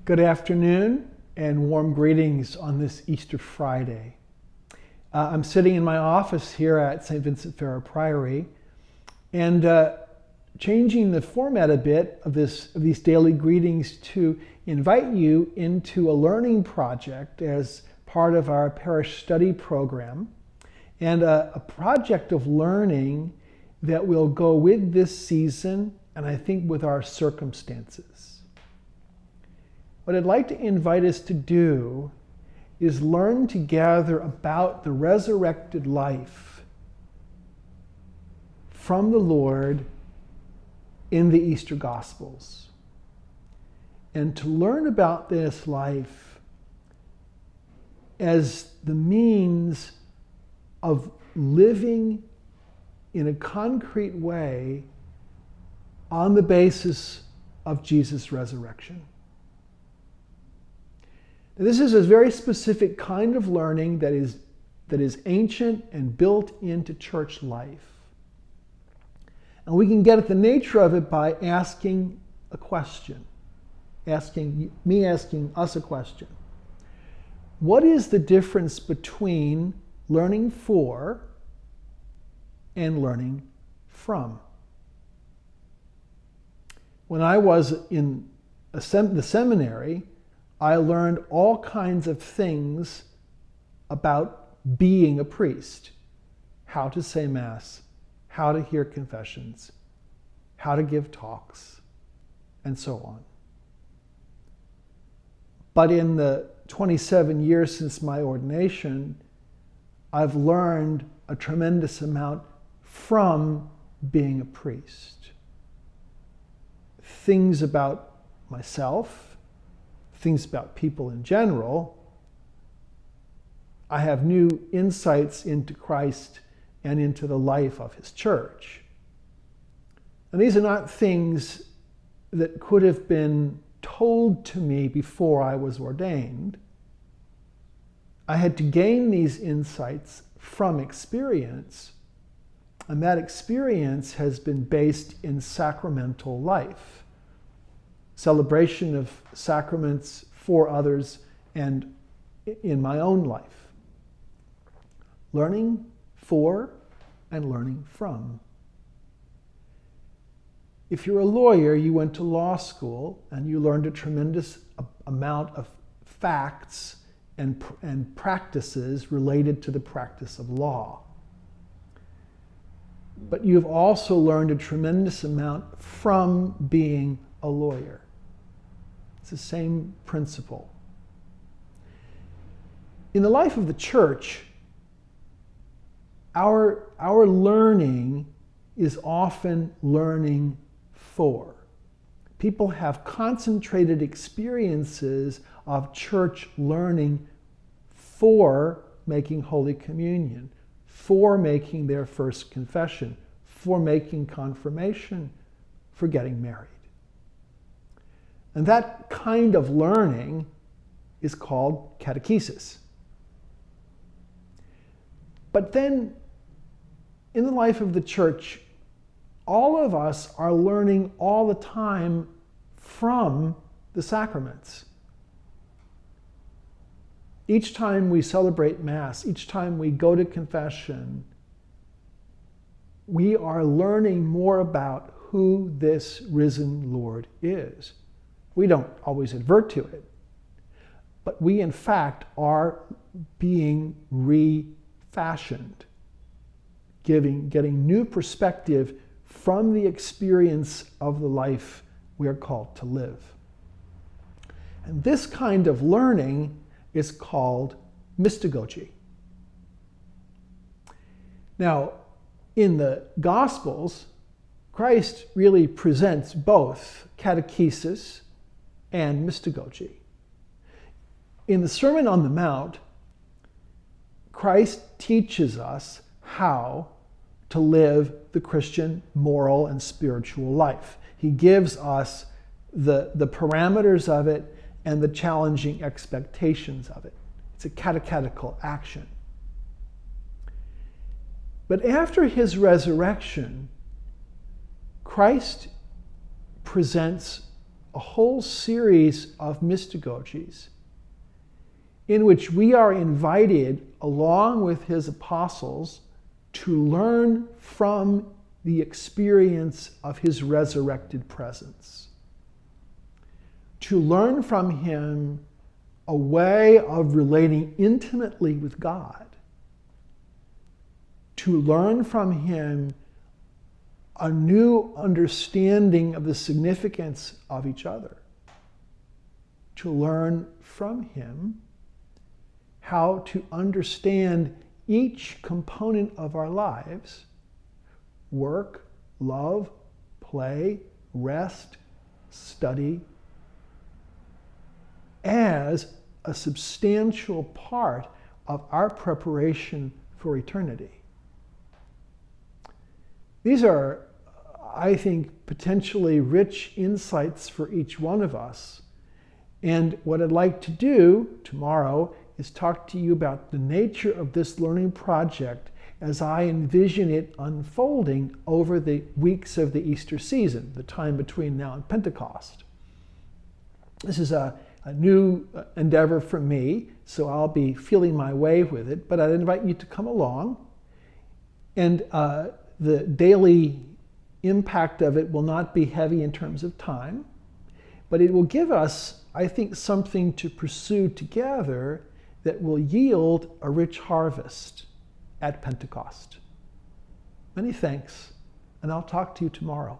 Good afternoon and warm greetings on this Easter Friday. I'm sitting in my office here at St. Vincent Ferrer Priory and changing the format a bit of these daily greetings to invite you into a learning project as part of our Parish Study program, and a project of learning that will go with this season and I think with our circumstances. What I'd like to invite us to do is learn together about the resurrected life from the Lord in the Easter Gospels. And to learn about this life as the means of living in a concrete way on the basis of Jesus' resurrection. This is a very specific kind of learning that is ancient and built into church life. And we can get at the nature of it by asking a question, asking us a question. What is the difference between learning for and learning from? When I was in the seminary, I learned all kinds of things about being a priest. How to say Mass, how to hear confessions, how to give talks, and so on. But in the 27 years since my ordination, I've learned a tremendous amount from being a priest. Things about myself, things about people in general. I have new insights into Christ and into the life of his church. And these are not things that could have been told to me before I was ordained. I had to gain these insights from experience, and that experience has been based in sacramental life. Celebration of sacraments for others and in my own life. Learning for and learning from. If you're a lawyer, you went to law school and you learned a tremendous amount of facts and practices related to the practice of law. But you've also learned a tremendous amount from being a lawyer. It's the same principle. In the life of the church, our learning is often learning for. People have concentrated experiences of church learning for making Holy Communion, for making their first confession, for making confirmation, for getting married. And that kind of learning is called catechesis. But then, in the life of the church, all of us are learning all the time from the sacraments. Each time we celebrate Mass, each time we go to confession, we are learning more about who this risen Lord is. We don't always advert to it, but we in fact are being refashioned, getting new perspective from the experience of the life we are called to live. And this kind of learning is called Mystagogy. Now, in the Gospels, Christ really presents both catechesis and mystagogy. In the Sermon on the Mount, Christ teaches us how to live the Christian moral and spiritual life. He gives us the parameters of it and the challenging expectations of it. It's a catechetical action. But after his resurrection, Christ presents a whole series of mystagogies in which we are invited, along with his apostles, to learn from the experience of his resurrected presence. To learn from him a way of relating intimately with God. To learn from him a new understanding of the significance of each other. To learn from him how to understand each component of our lives, work, love, play, rest, study, as a substantial part of our preparation for eternity. These are, I think, potentially rich insights for each one of us. And what I'd like to do tomorrow is talk to you about the nature of this learning project as I envision it unfolding over the weeks of the Easter season, the time between now and Pentecost. This is a new endeavor for me, so I'll be feeling my way with it, but I'd invite you to come along. And the daily impact of it will not be heavy in terms of time, but it will give us, I think, something to pursue together that will yield a rich harvest at Pentecost. Many thanks, and I'll talk to you tomorrow.